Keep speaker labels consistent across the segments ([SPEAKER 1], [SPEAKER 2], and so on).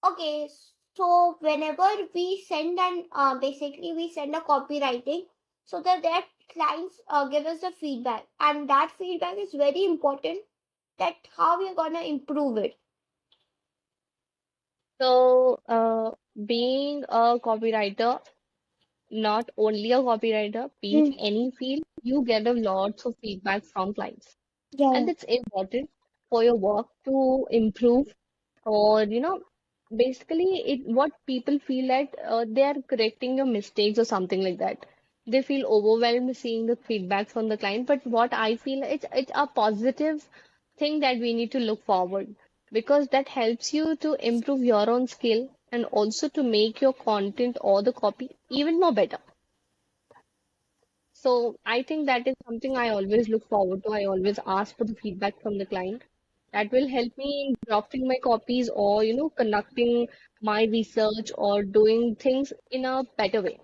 [SPEAKER 1] Okay, so whenever we send basically we send a copywriting, so that their clients give us the feedback, and that feedback is very important. That how we're gonna improve it.
[SPEAKER 2] So, being a copywriter, not only a copywriter, be it
[SPEAKER 1] Mm,
[SPEAKER 2] any field, you get a lots of feedback from clients.
[SPEAKER 1] yeah.
[SPEAKER 2] And it's important for your work to improve, or basically what people feel that they are correcting your mistakes or something like that. They feel overwhelmed seeing the feedback from the client, but what I feel, it's a positive thing that we need to look forward, because that helps you to improve your own skill and also to make your content or the copy even more better. So I think that is something I always look forward to. I always ask for the feedback from the client. That will help me in drafting my copies, or, conducting my research or doing things in a better way.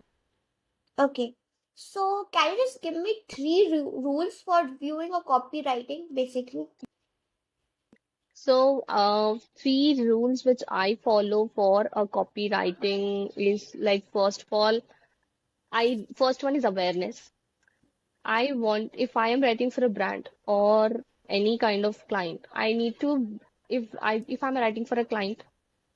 [SPEAKER 1] Okay. So can you just give me three rules for viewing a copywriting, basically?
[SPEAKER 2] So, three rules which I follow for a copywriting is like, first of all, I first one is awareness. I want, if I am writing for a brand or any kind of client, I need to, if I'm writing for a client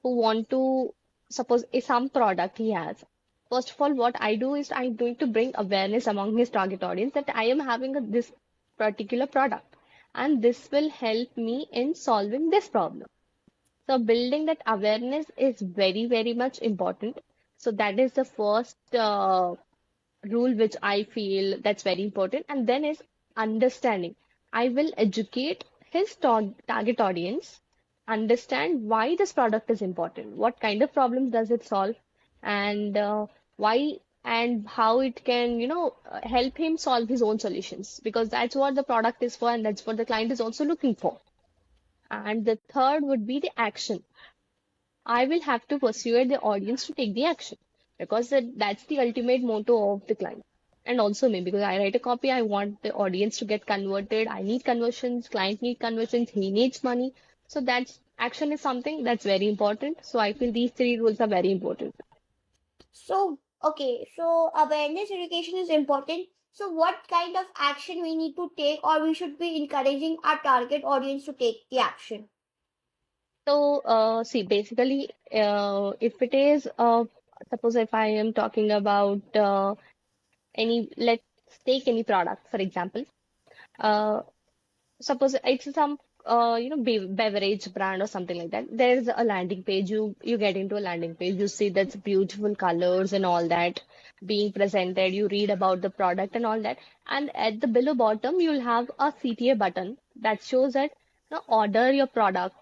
[SPEAKER 2] who want to, suppose some product he has. First of all, what I do is I'm going to bring awareness among his target audience that I am having this particular product, and this will help me in solving this problem. So building that awareness is very, very much important. So that is the first rule which I feel that's very important. And then is understanding. I will educate his target audience, understand why this product is important, what kind of problems does it solve, and why and how it can, help him solve his own solutions, because that's what the product is for and that's what the client is also looking for. And the third would be the action. I will have to persuade the audience to take the action, because that's the ultimate motto of the client. And also me, because I write a copy, I want the audience to get converted. I need conversions, client need conversions, he needs money. So that's action is something that's very important. So I feel these three rules are very important.
[SPEAKER 1] So, okay, so awareness education is important. So, what kind of action we need to take, or we should be encouraging our target audience to take the action?
[SPEAKER 2] So, see, basically, if it is, suppose if I am talking about let's take any product, for example. Uh, Suppose it's some beverage brand or something like that. There's a landing page. You get into a landing page. You see that's beautiful colors and all that being presented. You read about the product and all that. And at the below bottom, you'll have a CTA button that shows that, order your product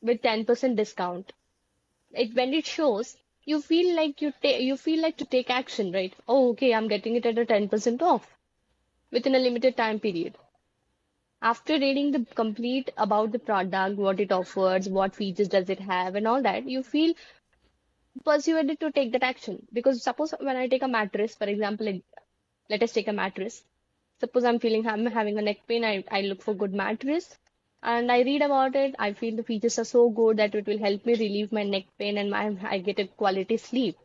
[SPEAKER 2] with 10% discount. When it shows, you feel like to take action, right? Oh, okay, I'm getting it at a 10% off within a limited time period. After reading the complete about the product, what it offers, what features does it have, and all that, you feel persuaded to take that action. Because suppose when I take a mattress, for example, let us take a mattress. Suppose I'm having a neck pain, I look for good mattress and I read about it. I feel the features are so good that it will help me relieve my neck pain and I get a quality sleep.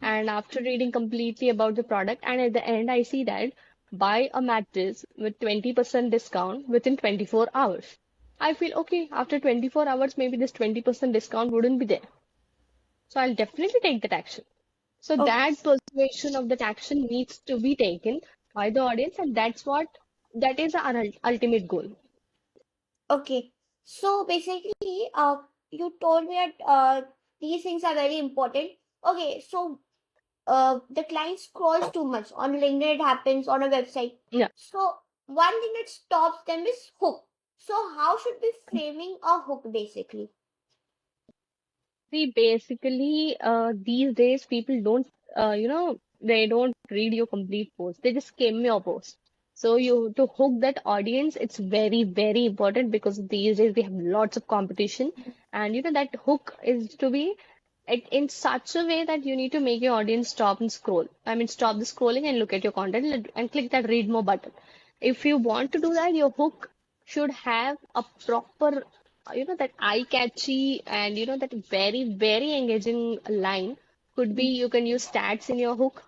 [SPEAKER 2] And after reading completely about the product, and at the end, I see that buy a mattress with 20% discount within 24 hours. I feel okay, after 24 hours, maybe this 20% discount wouldn't be there. So I'll definitely take that action. So
[SPEAKER 1] Okay.
[SPEAKER 2] that persuasion of that action needs to be taken by the audience, and that is our ultimate goal.
[SPEAKER 1] Okay. So basically, you told me that these things are very important. Okay. So, the client scrolls too much on LinkedIn. It happens on a website.
[SPEAKER 2] Yeah.
[SPEAKER 1] So one thing that stops them is hook. So how should we framing a hook, basically?
[SPEAKER 2] See, basically, these days people don't, they don't read your complete post. They just skim your post. So to hook that audience, it's very, very important, because these days we have lots of competition, and that hook is to be in such a way that you need to make your audience stop and scroll. I mean, stop the scrolling and look at your content and click that read more button. If you want to do that, your hook should have a proper that eye-catchy and that very, very engaging line could be
[SPEAKER 1] Mm.
[SPEAKER 2] you can use stats in your hook,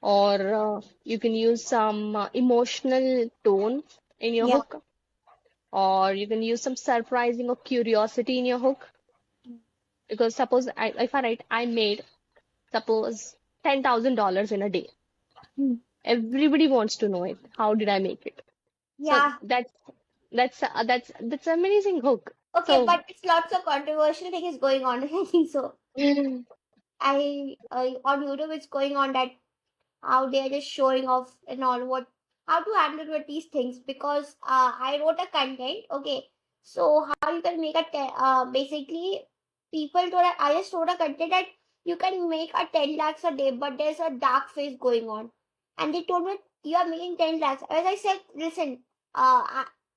[SPEAKER 2] or you can use some emotional tone in your
[SPEAKER 1] Yeah.
[SPEAKER 2] hook, or you can use some surprising or curiosity in your hook. Because suppose if I write, I made suppose $10,000 in a day.
[SPEAKER 1] Mm.
[SPEAKER 2] Everybody wants to know it. How did I make it? So
[SPEAKER 1] Yeah.
[SPEAKER 2] that's amazing hook.
[SPEAKER 1] Okay,
[SPEAKER 2] So
[SPEAKER 1] but it's lots of controversial thing is going on. I think so. I on YouTube it's going on that how they're just showing off and all what how to handle with these things because I wrote a content. Okay, so how you can make basically people told I just wrote a content that you can make a 10 lakhs a day, but there's a dark phase going on, and they told me you are making 10 lakhs. As I said, listen,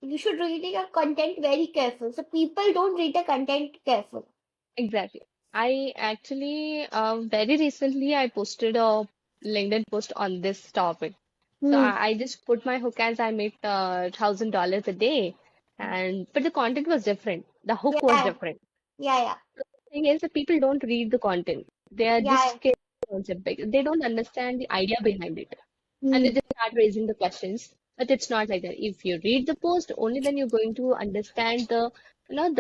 [SPEAKER 1] you should read your content very careful. So people don't read the content careful.
[SPEAKER 2] exactly. I actually very recently I posted a LinkedIn post on this topic. So
[SPEAKER 1] Hmm.
[SPEAKER 2] I just put my hook as I made $1,000 a day, and but the content was different. The hook was
[SPEAKER 1] Yeah,
[SPEAKER 2] different.
[SPEAKER 1] yeah, yeah,
[SPEAKER 2] Thing is that people don't read the content. They are just
[SPEAKER 1] yeah.
[SPEAKER 2] scared of the concept. They don't understand the idea behind it. And they
[SPEAKER 1] Hmm.
[SPEAKER 2] just start raising the questions. But it's not like that. If you read the post, only then you're going to understand the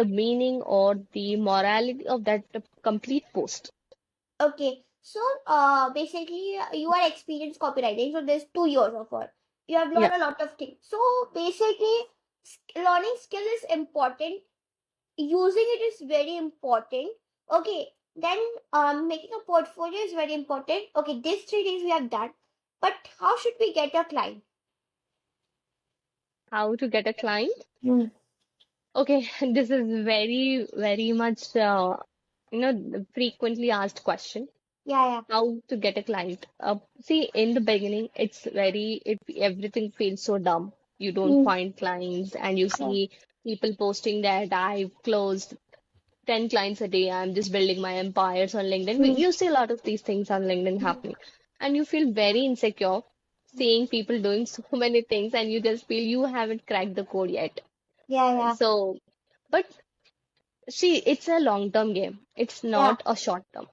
[SPEAKER 2] meaning or the morality of that complete post.
[SPEAKER 1] Okay, so basically you are experienced copywriting, so there's 2 years of it. You have
[SPEAKER 2] Yeah.
[SPEAKER 1] learned a lot of things. So basically, learning skill is important. Using it is very important. Okay, then making a portfolio is very important. Okay, these 3 things we have done. But how should we get a client?
[SPEAKER 2] How to get a client?
[SPEAKER 1] Hmm.
[SPEAKER 2] Okay, this is very, very much the frequently asked question.
[SPEAKER 1] Yeah, yeah.
[SPEAKER 2] How to get a client? See, in the beginning, everything feels so dumb. You don't
[SPEAKER 1] Hmm.
[SPEAKER 2] find clients, and you
[SPEAKER 1] Yeah.
[SPEAKER 2] see people posting that I've closed 10 clients a day. I'm just building my empires on LinkedIn.
[SPEAKER 1] Hmm.
[SPEAKER 2] You see a lot of these things on LinkedIn happening, and you feel very insecure seeing people doing so many things, and you just feel you haven't cracked the code yet.
[SPEAKER 1] Yeah, yeah.
[SPEAKER 2] So, but see, it's a long-term game. It's
[SPEAKER 1] Yeah,
[SPEAKER 2] not a short-term.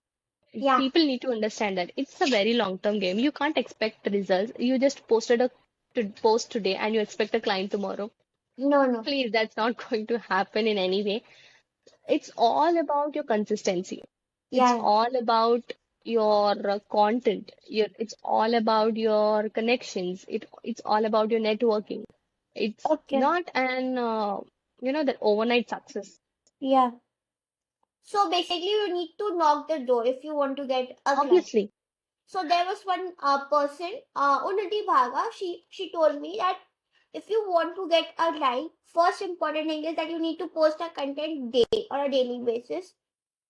[SPEAKER 1] yeah.
[SPEAKER 2] People need to understand that it's a very long-term game. You can't expect the results. You just posted a post today and you expect a client tomorrow.
[SPEAKER 1] No, no.
[SPEAKER 2] Please, that's not going to happen in any way. It's all about your consistency. It's
[SPEAKER 1] Yeah, yeah.
[SPEAKER 2] all about your content. It's all about your connections. It's all about your networking. It's
[SPEAKER 1] Okay.
[SPEAKER 2] not that overnight success.
[SPEAKER 1] Yeah. So basically, you need to knock the door if you want to get a client.
[SPEAKER 2] Obviously.
[SPEAKER 1] So there was one person, Unnati Bhaga. She told me that if you want to get a client, first important thing is that you need to post a content day on a daily basis,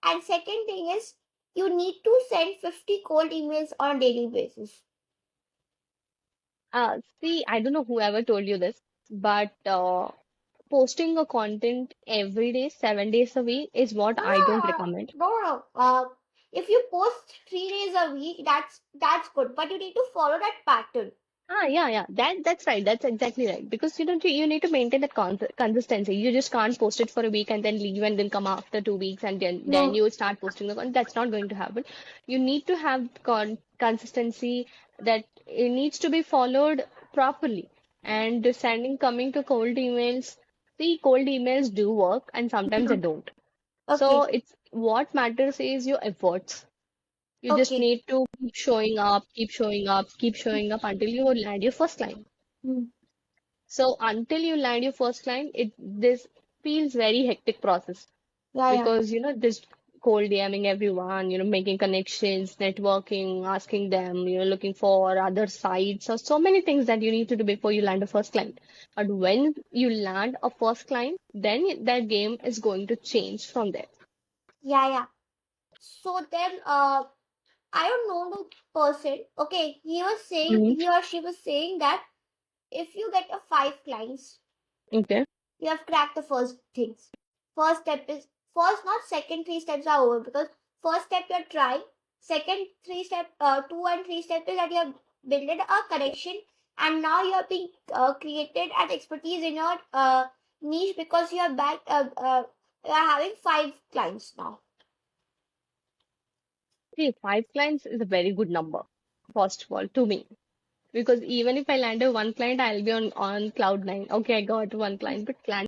[SPEAKER 1] and second thing is you need to send 50 cold emails on a daily basis.
[SPEAKER 2] See, I don't know whoever told you this, but posting a content every day, 7 days a week is what
[SPEAKER 1] No,
[SPEAKER 2] I don't
[SPEAKER 1] no,
[SPEAKER 2] recommend.
[SPEAKER 1] no, no. If you post 3 days a week, that's good, but you need to follow that pattern.
[SPEAKER 2] Yeah, yeah. That's right. That's exactly right. Because you need to maintain that consistency. You just can't post it for a week and then leave and then come after 2 weeks and then
[SPEAKER 1] No.
[SPEAKER 2] you start posting the content. That's not going to happen. You need to have consistency that it needs to be followed properly. And sending coming to cold emails. See, cold emails do work and sometimes they don't. So
[SPEAKER 1] Okay.
[SPEAKER 2] it's what matters is your efforts. You just
[SPEAKER 1] Okay.
[SPEAKER 2] need to keep showing up, keep showing up, keep showing up until you land your first client.
[SPEAKER 1] Hmm.
[SPEAKER 2] So until you land your first client, this feels very hectic process
[SPEAKER 1] Yeah, yeah.
[SPEAKER 2] because this cold DMing everyone, making connections, networking, asking them, looking for other sites, so many things that you need to do before you land a first client. But when you land a first client, then that game is going to change from there.
[SPEAKER 1] Yeah, yeah. So then, I don't know the person. Okay,
[SPEAKER 2] Mhm.
[SPEAKER 1] he or she was saying that if you get a 5 clients,
[SPEAKER 2] Okay.
[SPEAKER 1] you have cracked the first things. First step is first, not second 3 steps are over because first step you're trying. Second 3 step, 2 and 3 steps is that you have built a connection, and now you are being created an expertise in your niche because you have backed. We are having 5 clients now.
[SPEAKER 2] See, 5 clients is a very good number, first of all, to me. Because even if I land a one client, I'll be on cloud nine. Okay, I got one client, but client